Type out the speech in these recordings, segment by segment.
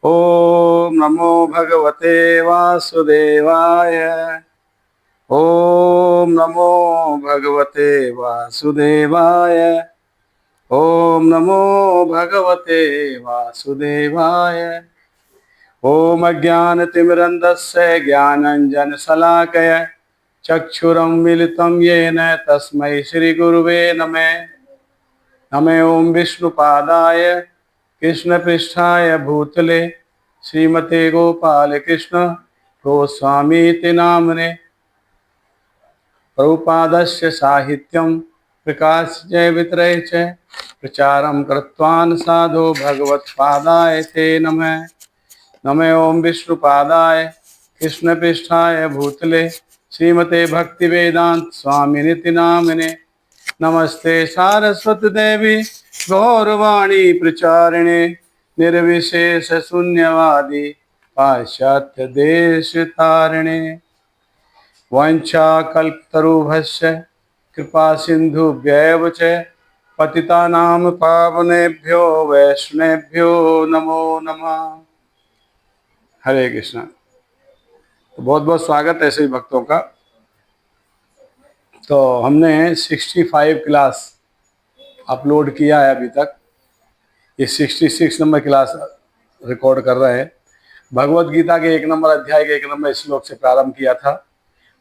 ओम नमो भगवते वासुदेवाय। ओम नमो भगवते वासुदेवाय। ओम नमो भगवते वासुदेवाय। ओम अज्ञानतिमिरन्धस्य ज्ञानञ्जनशलाकया चक्षुरुन्मीलितं येन तस्मै श्रीगुरुवे नमः। नमः ओं विष्णुपादाय कृष्णपृष्ठाय भूतले श्रीमते गोपाल कृष्ण गोस्वामीति नामने। प्रभुपादस्य साहित्यं प्रकाश्य वितरय च प्रचारं कृत्वान् साधु भगवत्पादाय ते नमः। नमः ओं विष्णुपादाय कृष्णपृष्ठाय भूतले श्रीमते भक्तिवेदांत स्वामिनिति नामने। नमस्ते सारस्वती देवी गौरवाणी प्रचारिणे निर्विशेष शून्यवादी पाश्चात्य देश तारिणे। वाञ्छाकल्पतरुभ्यश्च कृपा सिन्धुभ्यैव च पतितानां पावनेभ्यो वैष्णवेभ्यो नमो नमः। हरे कृष्णा। तो बहुत बहुत स्वागत है सभी भक्तों का। तो हमने 65 क्लास अपलोड किया है अभी तक। ये 66 नंबर क्लास रिकॉर्ड कर रहे हैं। भगवत गीता के 1 नंबर अध्याय के 1 नंबर श्लोक से प्रारंभ किया था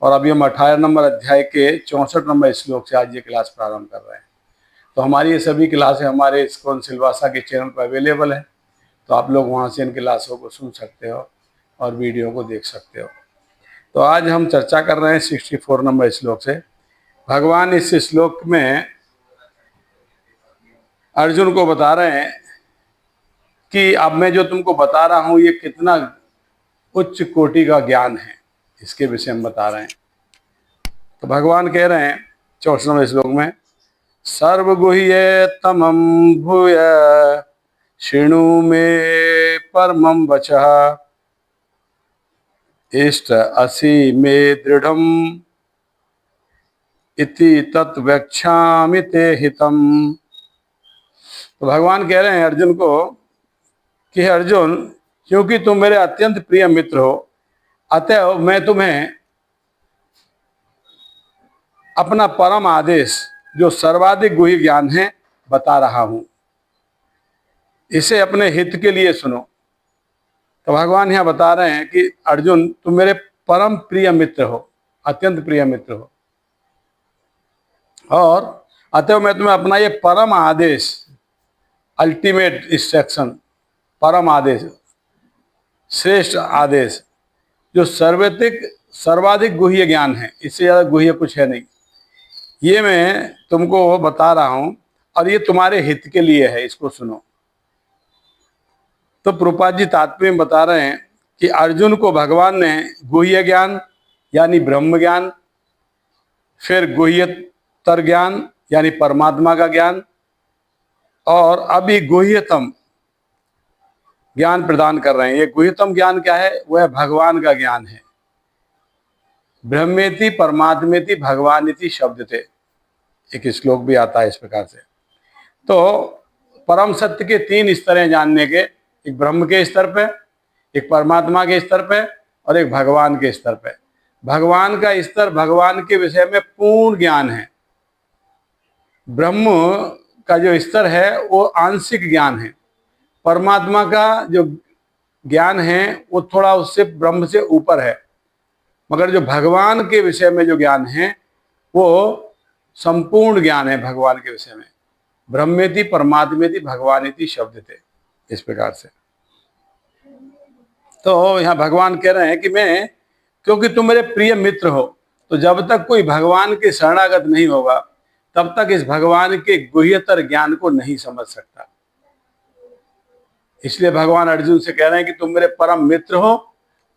और अभी हम 18 नंबर अध्याय के 64 नंबर श्लोक से आज ये क्लास प्रारंभ कर रहे हैं। तो हमारी ये सभी क्लासें हमारे इस्कॉन सिलवासा के चैनल पर अवेलेबल है, तो आप लोग वहाँ से इन क्लासों को सुन सकते हो और वीडियो को देख सकते हो। तो आज हम चर्चा कर रहे हैं 64 नंबर श्लोक से। भगवान इस श्लोक में अर्जुन को बता रहे हैं कि अब मैं जो तुमको बता रहा हूँ ये कितना उच्च कोटि का ज्ञान है, इसके विषय में बता रहे हैं। तो भगवान कह रहे हैं 64वें श्लोक में, सर्वगुह्यतमं भूय शृणु मे परमं वचः इष्ट असि मे दृढ़म् इति तत्वक्ष्यामि ते हितम्। तो भगवान कह रहे हैं अर्जुन को कि अर्जुन, क्योंकि तुम मेरे अत्यंत प्रिय मित्र हो, अतः मैं तुम्हें अपना परम आदेश जो सर्वाधिक गुह्य ज्ञान है बता रहा हूं, इसे अपने हित के लिए सुनो। तो भगवान यहां बता रहे हैं कि अर्जुन, तुम मेरे परम प्रिय मित्र हो, अत्यंत प्रिय मित्र हो, और अतः मैं तुम्हें अपना ये परम आदेश, अल्टीमेट इंस्ट्रक्शन, परम आदेश, श्रेष्ठ आदेश, जो सर्वाधिक गुह्य ज्ञान है, इससे ज़्यादा गुह्य कुछ है नहीं, ये मैं तुमको बता रहा हूं और ये तुम्हारे हित के लिए है, इसको सुनो। तो प्रभुपाद जी तात्पर्य में बता रहे हैं कि अर्जुन को भगवान ने गुह्य ज्ञान यानी ब्रह्म ज्ञान, फिर गुह्यतर ज्ञान यानी परमात्मा का ज्ञान, और अभी गुह्यतम ज्ञान प्रदान कर रहे हैं। ये गुह्यतम ज्ञान क्या है? वह भगवान का ज्ञान है। ब्रह्मेति परमात्मेति भगवानिति शब्द थे, एक श्लोक भी आता है इस प्रकार से। तो परम सत्य के 3 स्तर हैं जानने के, एक ब्रह्म के स्तर पे, एक परमात्मा के स्तर पे और एक भगवान के स्तर पे। भगवान का स्तर भगवान के विषय में पूर्ण ज्ञान है। ब्रह्म का जो स्तर है वो आंशिक ज्ञान है। परमात्मा का जो ज्ञान है वो थोड़ा उससे ब्रह्म से ऊपर है, मगर जो भगवान के विषय में जो ज्ञान है वो संपूर्ण ज्ञान है। भगवान के विषय में ब्रह्मेति परमात्मेति भगवानिति शब्द थे, इस प्रकार से। तो यहाँ भगवान कह रहे हैं कि मैं, क्योंकि तुम मेरे प्रिय मित्र हो, तो जब तक कोई भगवान के शरणागत नहीं होगा तब तक इस भगवान के गुह्यतर ज्ञान को नहीं समझ सकता। इसलिए भगवान अर्जुन से कह रहे हैं कि तुम मेरे परम मित्र हो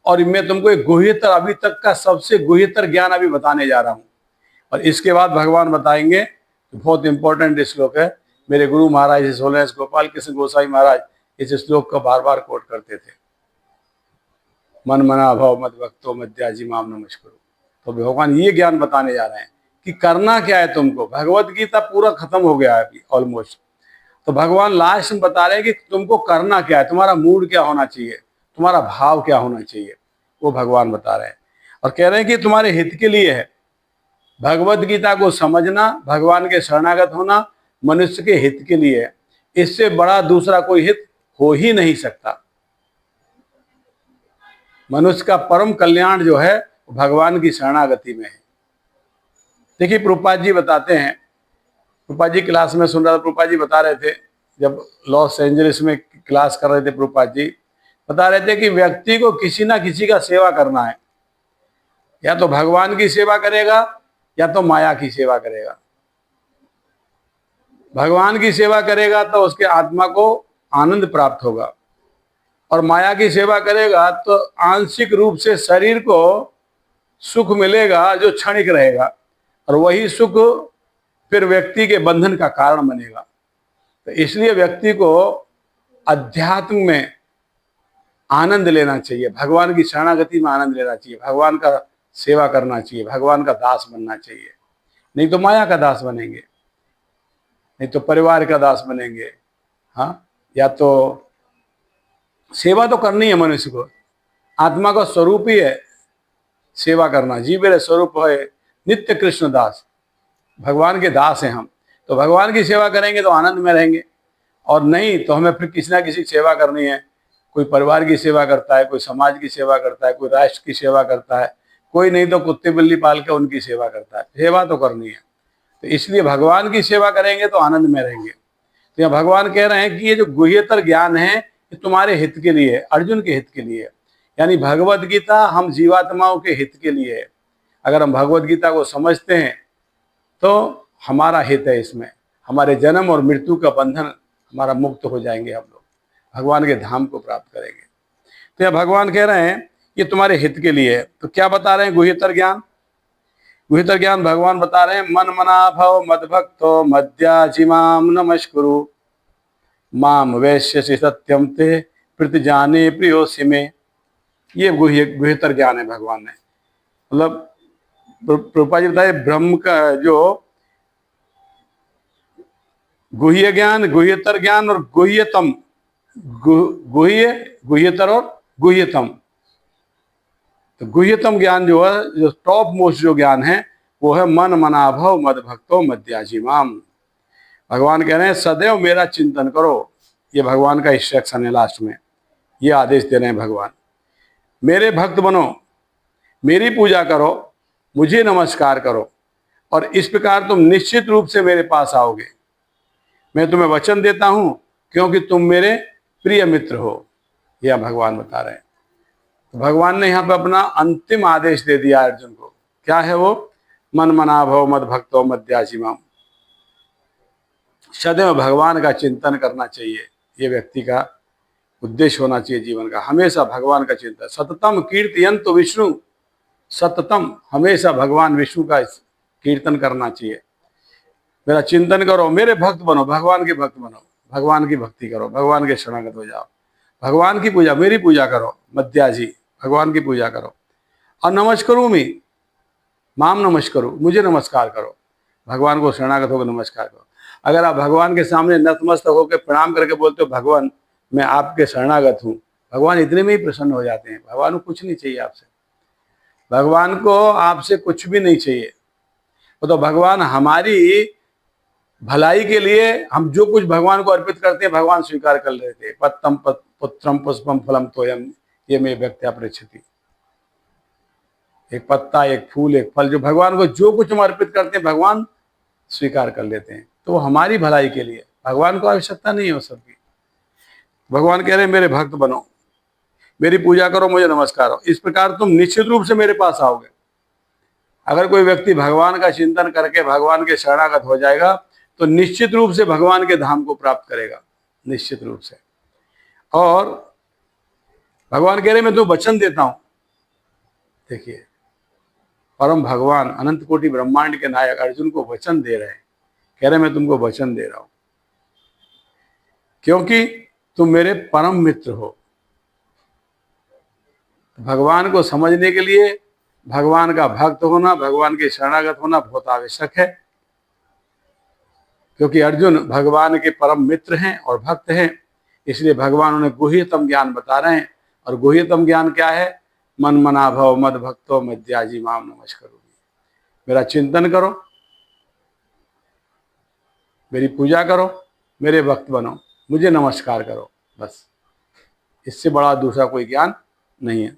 और मैं तुमको एक गुह्यतर, अभी तक का सबसे गुह्यतर ज्ञान अभी बताने जा रहा हूं। और इसके बाद भगवान बताएंगे, तो बहुत इंपॉर्टेंट श्लोक है। मेरे गुरु महाराज सोलह गोपाल कृष्ण गोसाई महाराज इस श्लोक का बार बार कोट करते थे, मन मना भव मद भक्तो मध्याजी माम नमस्कुरु। तो भगवान ये ज्ञान बताने जा रहे हैं कि करना क्या है तुमको। भगवत गीता पूरा खत्म हो गया है अभी ऑलमोस्ट। तो भगवान लास्ट में बता रहे हैं कि तुमको करना क्या है, तुम्हारा मूड क्या होना चाहिए, तुम्हारा भाव क्या होना चाहिए, वो भगवान बता रहे हैं। और कह रहे हैं कि तुम्हारे हित के लिए है। भगवत गीता को समझना, भगवान के शरणागत होना मनुष्य के हित के लिए है। इससे बड़ा दूसरा कोई हित हो ही नहीं सकता। मनुष्य का परम कल्याण जो है भगवान की शरणागति में है। देखिए प्रभुपाद जी बताते हैं, प्रभुपाद जी क्लास में सुन रहा था, प्रभुपाद जी बता रहे थे, जब लॉस एंजलिस में क्लास कर रहे थे, प्रभुपाद जी बता रहे थे कि व्यक्ति को किसी ना किसी का सेवा करना है। या तो भगवान की सेवा करेगा या तो माया की सेवा करेगा। भगवान की सेवा करेगा तो उसके आत्मा को आनंद प्राप्त होगा, और माया की सेवा करेगा तो आंशिक रूप से शरीर को सुख मिलेगा जो क्षणिक रहेगा, और वही सुख फिर व्यक्ति के बंधन का कारण बनेगा। तो इसलिए व्यक्ति को अध्यात्म में आनंद लेना चाहिए, भगवान की शरणागति में आनंद लेना चाहिए, भगवान का सेवा करना चाहिए, भगवान का दास बनना चाहिए। नहीं तो माया का दास बनेंगे, नहीं तो परिवार का दास बनेंगे। हाँ, या तो सेवा तो करनी है मनुष्य को, आत्मा का स्वरूप ही है सेवा करना। जीव स्वरूप है नित्य कृष्ण दास, भगवान के दास हैं हम। तो भगवान की सेवा करेंगे तो आनंद में रहेंगे, और नहीं तो हमें फिर किसी ना किसी सेवा करनी है। कोई परिवार की सेवा करता है, कोई समाज की सेवा करता है, कोई राष्ट्र की सेवा करता है, कोई नहीं तो कुत्ते बिल्ली पाल के उनकी सेवा करता है। सेवा तो करनी है, तो इसलिए भगवान की सेवा करेंगे तो आनंद में रहेंगे। तो यहाँ भगवान कह रहे हैं कि ये जो गुह्यतर ज्ञान है ये तुम्हारे हित के लिए है, अर्जुन के हित के लिए है। यानी भगवत गीता हम जीवात्माओं के हित के लिए है। अगर हम भगवत गीता को समझते हैं तो हमारा हित है इसमें, हमारे जन्म और मृत्यु का बंधन हमारा मुक्त हो जाएंगे, हम लोग भगवान के धाम को प्राप्त करेंगे। तो यह भगवान कह रहे हैं ये तुम्हारे हित के लिए है। तो क्या बता रहे हैं गुह्यतर ज्ञान? गुह्यतर ज्ञान भगवान बता रहे हैं, मन मना भव मद्भक्तो मद्याजिमाम नमस्कुरु माम वैश्यसि सत्यम ते प्रतिजाने प्रियोसि में। ये गुह्यतर ज्ञान है भगवान ने। मतलब प्रभुपाद जी बताए ब्रह्म का जो गुह्य ज्ञान, गुह्यतर ज्ञान और गुह्यतम, गुह्यतर और गुह्यतम। तो गुह्यतम ज्ञान जो है, जो टॉप मोस्ट जो ज्ञान है वो है मन मना भव मद भक्तो मद्याजिमाम। भगवान कह रहे हैं सदैव मेरा चिंतन करो। ये भगवान का इंस्ट्रक्शन है, लास्ट में ये आदेश दे रहे हैं भगवान, मेरे भक्त बनो, मेरी पूजा करो, मुझे नमस्कार करो, और इस प्रकार तुम निश्चित रूप से मेरे पास आओगे। मैं तुम्हें वचन देता हूं क्योंकि तुम मेरे प्रिय मित्र हो। यह भगवान बता रहे हैं। तो भगवान ने यहाँ पे अपना अंतिम आदेश दे दिया अर्जुन को। क्या है वो? मन मना भव मद भक्तो मद्याजिमाम। सदैव भगवान का चिंतन करना चाहिए, ये व्यक्ति का उद्देश्य होना चाहिए जीवन का, हमेशा भगवान का चिंतन। सततम कीर्तयन्तु विष्णु, सततम हमेशा भगवान विष्णु का कीर्तन करना चाहिए। मेरा चिंतन करो, मेरे भक्त बनो, भगवान के भक्त बनो, भगवान की भक्ति करो, भगवान के शरणागत हो जाओ, भगवान की पूजा, मेरी पूजा करो, मद्याजी भगवान की पूजा करो। और नमस्करू मी, माम नमस्करू, मुझे नमस्कार करो, भगवान को शरणागत होकर नमस्कार करो। अगर आप भगवान के सामने नतमस्तक होकर प्रणाम करके बोलते हो भगवान मैं आपके शरणागत हूँ, भगवान इतने में ही प्रसन्न हो जाते हैं। भगवान को कुछ नहीं चाहिए आपसे, भगवान को आपसे कुछ भी नहीं चाहिए। वो तो भगवान हमारी भलाई के लिए हम जो कुछ भगवान को अर्पित करते हैं भगवान स्वीकार कर लेते हैं। पत्तम पुत्रम पुष्पम फलम तोयम ये में व्यक्त्या पृच्छति। एक पत्ता, एक फूल, एक फल, जो भगवान को जो कुछ हम अर्पित करते हैं भगवान स्वीकार कर लेते हैं। तो वो हमारी भलाई के लिए, भगवान को आवश्यकता नहीं है वो सबकी। भगवान कह रहे हैं मेरे भक्त बनो, मेरी पूजा करो, मुझे नमस्कार करो, इस प्रकार तुम निश्चित रूप से मेरे पास आओगे। अगर कोई व्यक्ति भगवान का चिंतन करके भगवान के शरणागत हो जाएगा तो निश्चित रूप से भगवान के धाम को प्राप्त करेगा, निश्चित रूप से। और भगवान कह रहे मैं तुम्हें वचन देता हूं। देखिए परम भगवान अनंत कोटि ब्रह्मांड के नायक अर्जुन को वचन दे रहे हैं, कह रहे मैं तुमको वचन दे रहा हूं क्योंकि तुम मेरे परम मित्र हो। भगवान को समझने के लिए भगवान का भक्त होना, भगवान के शरणागत होना बहुत आवश्यक है। क्योंकि अर्जुन भगवान के परम मित्र हैं और भक्त हैं, इसलिए भगवान उन्हें गुह्यतम ज्ञान बता रहे हैं। और गुह्यतम ज्ञान क्या है? मन मना भव मद भक्तो मध्याजी माम नमस्करोमि। मेरा चिंतन करो, मेरी पूजा करो, मेरे भक्त बनो, मुझे नमस्कार करो, बस। इससे बड़ा दूसरा कोई ज्ञान नहीं है।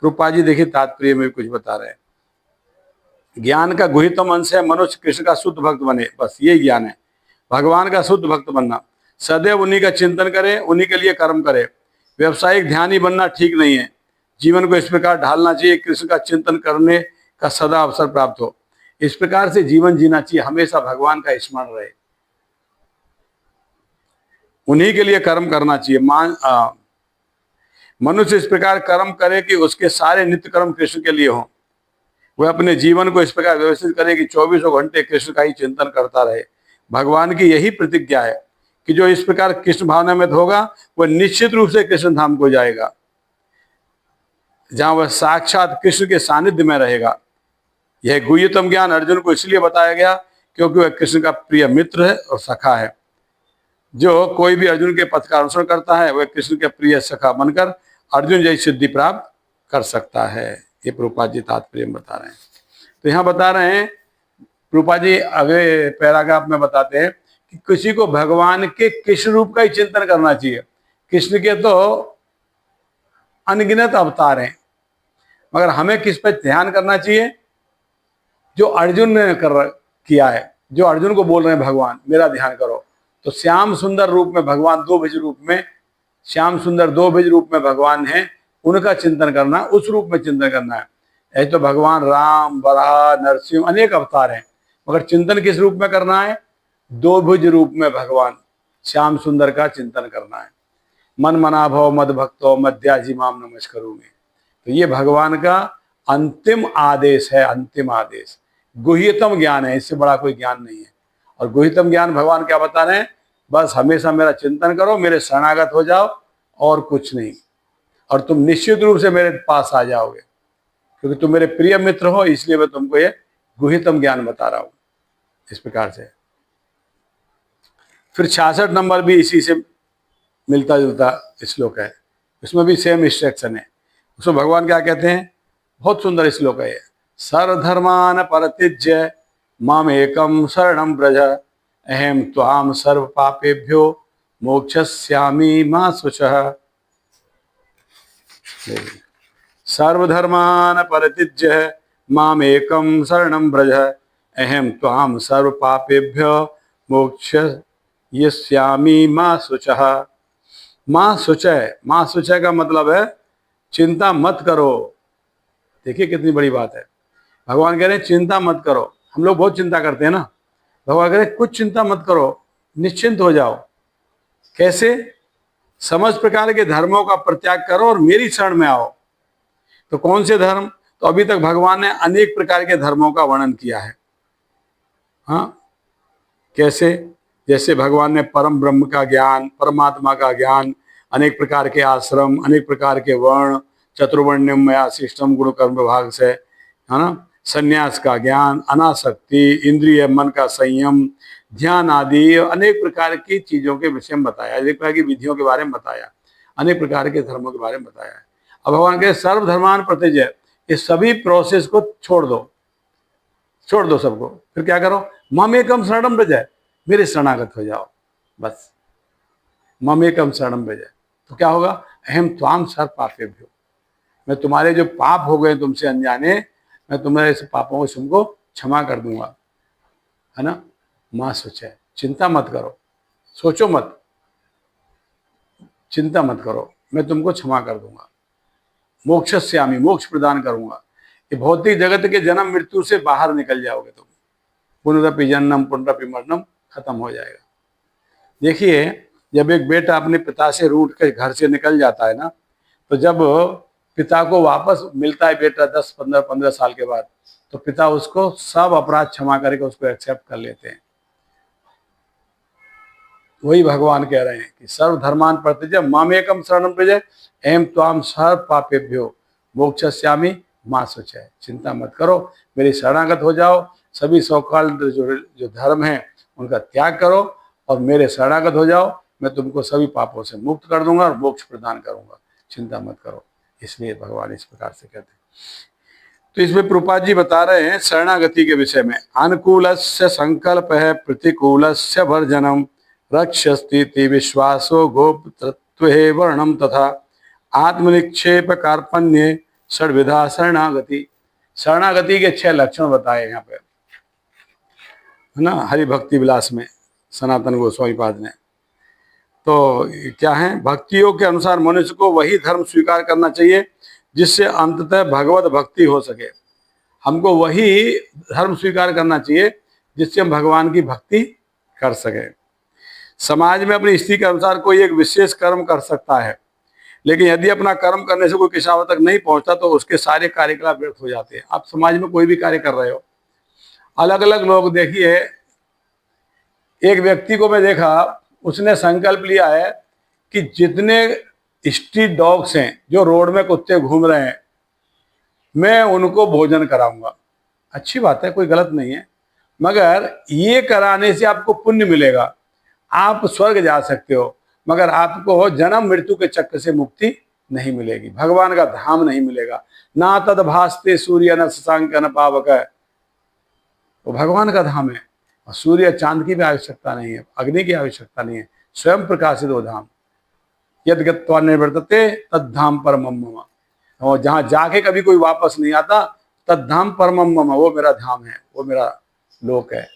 प्रभुपाद जी देखिए तात्पर्य में भी कुछ बता रहे हैं। ज्ञान का गुहितम अंश है मनुष्य कृष्ण का शुद्ध भक्त बने, बस यही ज्ञान है, भगवान का शुद्ध भक्त बनना। सदैव उन्हीं का चिंतन करे, उन्हीं के लिए कर्म करे। व्यवसायिक ध्यानी बनना ठीक नहीं है। जीवन को इस प्रकार ढालना चाहिए, कृष्ण का चिंतन करने का सदा अवसर प्राप्त हो। इस प्रकार से जीवन जीना चाहिए, हमेशा भगवान का स्मरण रहे, उन्हीं के लिए कर्म करना चाहिए। मनुष्य इस प्रकार कर्म करे कि उसके सारे नित्य कर्म कृष्ण के लिए हों। वह अपने जीवन को इस प्रकार व्यवस्थित करे कि 24 घंटे कृष्ण का ही चिंतन करता रहे। भगवान की यही प्रतिज्ञा है कि जो इस प्रकार कृष्ण भावना में होगा वह निश्चित रूप से कृष्ण धाम को जाएगा, जहां वह साक्षात कृष्ण के सानिध्य में रहेगा। यह गुह्यतम ज्ञान अर्जुन को इसलिए बताया गया क्योंकि वह कृष्ण का प्रिय मित्र है और सखा है। जो कोई भी अर्जुन के पथ का अनुसरण करता है वह कृष्ण के प्रिय सखा बनकर अर्जुन जैसी सिद्धि प्राप्त कर सकता है। ये प्रभुपाद जी तात्पर्य में बता रहे हैं। तो यहाँ बता रहे हैं प्रभुपाद जी अगले पैराग्राफ में बताते हैं कि किसी को भगवान के कृष्ण रूप का ही चिंतन करना चाहिए। कृष्ण के तो अनगिनत अवतार हैं, मगर हमें किस पर ध्यान करना चाहिए? जो अर्जुन ने किया है, जो अर्जुन को बोल रहे हैं भगवान मेरा ध्यान करो। तो श्याम सुंदर रूप में भगवान, दो भुज रूप में, श्याम सुंदर दो भुज रूप में भगवान है, उनका चिंतन करना, उस रूप में चिंतन करना है। ऐसे तो भगवान राम, वराह, नरसिंह अनेक अवतार हैं, मगर चिंतन किस रूप में करना है? दो भुज रूप में भगवान श्याम सुंदर का चिंतन करना है। मन मना भव मद भक्तो मध्याजी माम नमस्करोमि। तो ये भगवान का अंतिम आदेश है, अंतिम आदेश, गुह्यतम ज्ञान है, इससे बड़ा कोई ज्ञान नहीं है। और गुह्यतम ज्ञान भगवान क्या बता रहे हैं? बस हमेशा मेरा चिंतन करो, मेरे शरणागत हो जाओ, और कुछ नहीं, और तुम निश्चित रूप से मेरे पास आ जाओगे, क्योंकि तुम मेरे प्रिय मित्र हो, इसलिए मैं तुमको ये गुह्यतम ज्ञान बता रहा हूं। इस प्रकार से फिर 66 नंबर भी इसी से मिलता जुलता श्लोक है, इसमें भी सेम इंस्ट्रक्शन है। उसमें भगवान क्या कहते हैं? बहुत सुंदर श्लोक है ये। सर्वधर्मान परित्यज्य माम एकम शरणम व्रज अहम त्वाम सर्व पापेभ्यो मोक्षस्यामि मा शुचः। सर्वधर्मान परित्यज्य माम एकम शरणम व्रज अहम त्वाम सर्व पापेभ्यो मोक्षयिष्यामि मा शुचः। माँ शुचय, माँ शुचय का मतलब है चिंता मत करो। देखिए कितनी बड़ी बात है। भगवान कह रहे हैं चिंता मत करो। हम लोग बहुत चिंता करते हैं ना, भगवान कह रहे हैं कुछ चिंता मत करो, निश्चिंत हो जाओ। कैसे? समस्त प्रकार के धर्मों का परित्याग करो और मेरी शरण में आओ। तो कौन से धर्म? तो अभी तक भगवान ने अनेक प्रकार के धर्मों का वर्णन किया है। हाँ, कैसे? जैसे भगवान ने परम ब्रह्म का ज्ञान, परमात्मा का ज्ञान, अनेक प्रकार के आश्रम, अनेक प्रकार के वर्ण, चतुर्वर्ण्यम मया शिष्टम गुण कर्म विभाग से, है ना, संन्यास का ज्ञान, अनासक्ति, इंद्रिय मन का संयम, ध्यान आदि अनेक प्रकार की चीजों के विषय में बताया, अनेक प्रकार की विधियों के बारे में बताया, अनेक प्रकार के धर्मों के बारे में बताया। अब भगवान के सर्वधर्मान प्रतिजय, इस सभी प्रोसेस को छोड़ दो, छोड़ दो सबको। फिर क्या करो? ममेकम शरणम व्रज, मेरे शरणागत हो जाओ, बस। ममेकम शरणम व्रज, तो क्या होगा? अहम त्वाम सर्व पापेभ्यो, मैं तुम्हारे जो पाप हो गए तुमसे अनजाने, मैं तुम्हारे इस पापों को तुमको क्षमा कर दूंगा, है ना। माँ सोचे, चिंता मत करो, सोचो मत, चिंता मत करो, मैं तुमको क्षमा कर दूंगा। मोक्षस्यामि, मोक्ष प्रदान करूंगा। ये भौतिक जगत के जन्म मृत्यु से बाहर निकल जाओगे तुम। पुनरपि जन्म पुनरपि मरणम खत्म हो जाएगा। देखिए, जब एक बेटा अपने पिता से रूठ कर घर से निकल जाता है ना, तो जब पिता को वापस मिलता है बेटा 10-15 साल के बाद, तो पिता उसको सब अपराध क्षमा करके उसको एक्सेप्ट कर लेते हैं। वही भगवान कह रहे हैं कि सर्वधर्मान परित्यज्य मामेकम शरणम व्रज अहम त्वाम सर्व पापेभ्यो मोक्षयिष्यामि मा शुचः। चिंता मत करो, मेरे शरणागत हो जाओ। सभी सौकाल जो धर्म है उनका त्याग करो और मेरे शरणागत हो जाओ, मैं तुमको सभी पापों से मुक्त कर दूंगा और मोक्ष प्रदान करूंगा, चिंता मत करो। इसलिए भगवान इस प्रकार से कहते हैं। तो इसमें प्रभुपाद जी बता रहे हैं शरणागति के विषय में, अनुकूलस्य संकल्प है प्रतिकूलस्य वर्जनम रक्षस्ति विश्वासो गोपतत्व वर्णम तथा आत्मनिक्षेप कार्पण्य षड्विधा शरणागति। शरणागति के 6 लक्षण बताए यहाँ पे, है ना, हरि भक्ति विलास में सनातन गोस्वामी पाद ने। तो क्या है, भक्तियों के अनुसार मनुष्य को वही धर्म स्वीकार करना चाहिए जिससे अंततः भगवत भक्ति हो सके। हमको वही धर्म स्वीकार करना चाहिए जिससे हम भगवान की भक्ति कर सके। समाज में अपनी स्थिति के अनुसार कोई एक विशेष कर्म कर सकता है, लेकिन यदि अपना कर्म करने से कोई किसावत तक नहीं पहुंचता तो उसके सारे कार्यकलाप व्यर्थ हो जाते हैं। आप समाज में कोई भी कार्य कर रहे हो, अलग अलग लोग, देखिए एक व्यक्ति को मैं देखा, उसने संकल्प लिया है कि जितने स्ट्रीट डॉग्स हैं जो रोड में कुत्ते घूम रहे हैं, मैं उनको भोजन कराऊंगा। अच्छी बात है, कोई गलत नहीं है, मगर ये कराने से आपको पुण्य मिलेगा, आप स्वर्ग जा सकते हो, मगर आपको जन्म मृत्यु के चक्र से मुक्ति नहीं मिलेगी, भगवान का धाम नहीं मिलेगा। ना तद भास्ते सूर्य न शशांक न पावक, वो भगवान का धाम है। और सूर्य चांद की भी आवश्यकता नहीं है, अग्नि की आवश्यकता नहीं है, स्वयं प्रकाशित वो धाम। यद गत्वा निवर्तते तद्धाम परमम मम, और जहाँ जाके कभी कोई वापस नहीं आता, तद्धाम परमम मम, वो मेरा धाम है, वो मेरा लोक है।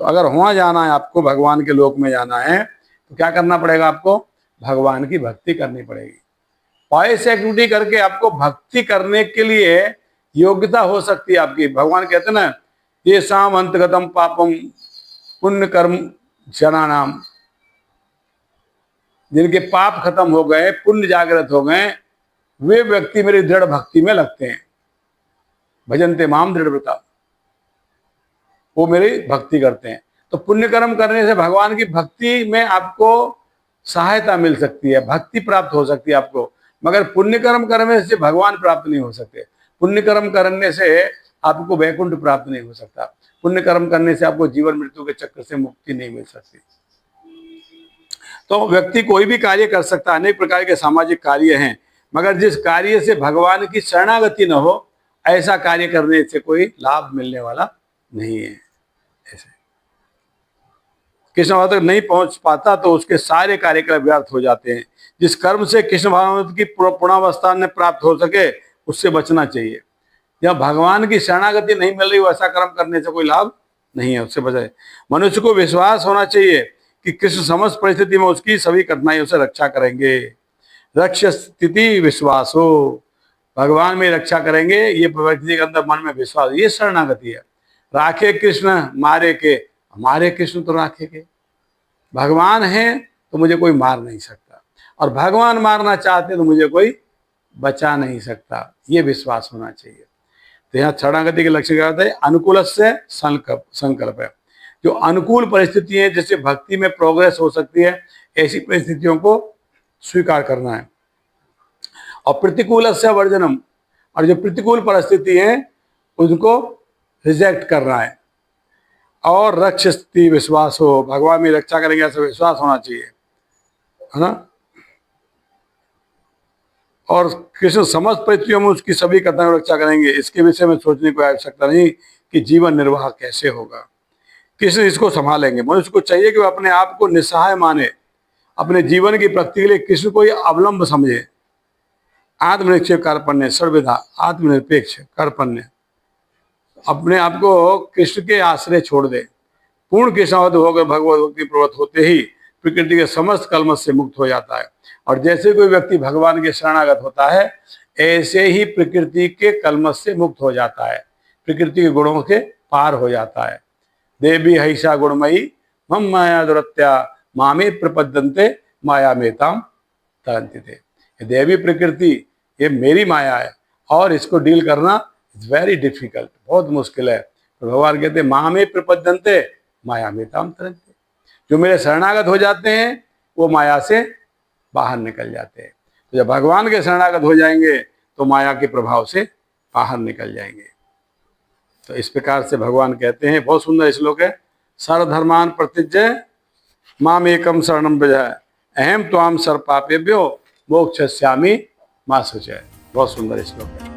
तो अगर वहाँ जाना है आपको, भगवान के लोक में जाना है, तो क्या करना पड़ेगा आपको? भगवान की भक्ति करनी पड़ेगी। पॉइस एक्टिविटी करके आपको भक्ति करने के लिए योग्यता हो सकती है आपकी। भगवान कहते ना, ये शाम अंतगतम पापम पुण्य कर्म जनानाम, जिनके पाप खत्म हो गए, पुण्य जागृत हो गए, वे व्यक्ति मेरी दृढ़ भक्ति में लगते हैं। भजन्ते माम दृढ़व्रता, वो मेरी भक्ति करते हैं। तो पुण्य कर्म करने से भगवान की भक्ति में आपको सहायता मिल सकती है, भक्ति प्राप्त हो सकती है आपको, मगर पुण्य कर्म करने से भगवान प्राप्त नहीं हो सकते। पुण्य कर्म करने से आपको वैकुंठ प्राप्त नहीं हो सकता, पुण्य कर्म करने से आपको जीवन मृत्यु के चक्र से मुक्ति नहीं मिल सकती। तो व्यक्ति कोई भी कार्य कर सकता है, अनेक प्रकार के सामाजिक कार्य हैं, मगर जिस कार्य से भगवान की शरणागति न हो, ऐसा कार्य करने से कोई लाभ मिलने वाला नहीं है। ऐसे कृष्ण भगवान तक नहीं पहुंच पाता तो उसके सारे कार्यक्रम व्यर्थ हो जाते हैं। जिस कर्म से कृष्ण भगवान की पूर्णावस्था में प्राप्त हो सके, उससे बचना चाहिए। जब भगवान की शरणागति नहीं मिल रही, वैसा कर्म करने से कोई लाभ नहीं है, उससे बचाए। मनुष्य को विश्वास होना चाहिए कि कृष्ण समस्त परिस्थिति में उसकी सभी कठिनाइयों से रक्षा करेंगे। रक्ष स्थिति विश्वासो, भगवान में रक्षा करेंगे, ये व्यक्ति के अंदर मन में विश्वास, ये शरणागति है। राखे कृष्ण मारे के, हमारे कृष्ण तो राखे के, भगवान है तो मुझे कोई मार नहीं सकता, और भगवान मारना चाहते तो मुझे कोई बचा नहीं सकता, ये विश्वास होना चाहिए। तो यहाँ शरणागति के लक्ष्य क्या होता है? अनुकूल से संकल्प है। जो अनुकूल परिस्थिति है, जिससे भक्ति में प्रोग्रेस हो सकती है, ऐसी परिस्थितियों को स्वीकार करना है। और प्रतिकूल से वर्जनम, और जो प्रतिकूल परिस्थिति है उनको रिजेक्ट करना है। और रक्षस्ति विश्वास हो, भगवान में रक्षा करेंगे ऐसा विश्वास होना चाहिए, है ना। और कृष्ण समस्त परिस्थितियों में उसकी सभी कथाओं की रक्षा करेंगे, इसके विषय में सोचने की आवश्यकता नहीं कि जीवन निर्वाह कैसे होगा, कृष्ण इसको संभालेंगे। मनुष्य को चाहिए कि वह अपने आप को निस्सहाय माने, अपने जीवन की प्रगति के लिए कृष्ण को अवलंब समझे। आत्मनिक्षेप कार्पण्य सर्वविधा, आत्मनिरपेक्ष कार्पण्य, अपने आप को कृष्ण के आश्रय छोड़ दे। पूर्ण कृष्णावत होकर भगवत भक्ति प्रवृत्त होते ही प्रकृति के समस्त कलमश से मुक्त हो जाता है। और जैसे कोई व्यक्ति भगवान के शरणागत होता है, ऐसे ही प्रकृति के कलमश से मुक्त हो जाता है, प्रकृति के गुणों के पार हो जाता है। देवी हईसा गुणमयी मम माया दुरत्या मामे प्रपद्यन्ते माया मेताम तरन्ति थे। देवी प्रकृति ये मेरी माया है, और इसको डील करना इट्स वेरी डिफिकल्ट, बहुत मुश्किल है। तो भगवान कहते हैं मामे प्रपद्यन्ते माया मेताम तरन्ति, जो मेरे शरणागत हो जाते हैं वो माया से बाहर निकल जाते हैं। तो जब भगवान के शरणागत हो जाएंगे तो माया के प्रभाव से बाहर निकल जाएंगे। तो इस प्रकार से भगवान कहते हैं, बहुत सुंदर श्लोक है, सर्वधर्मान प्रतिज्य माम एकम शरणम व्रज, अहम त्वाम सर्व पापेभ्यो मोक्षयिष्यामि मा शुचय। बहुत सुंदर श्लोक है।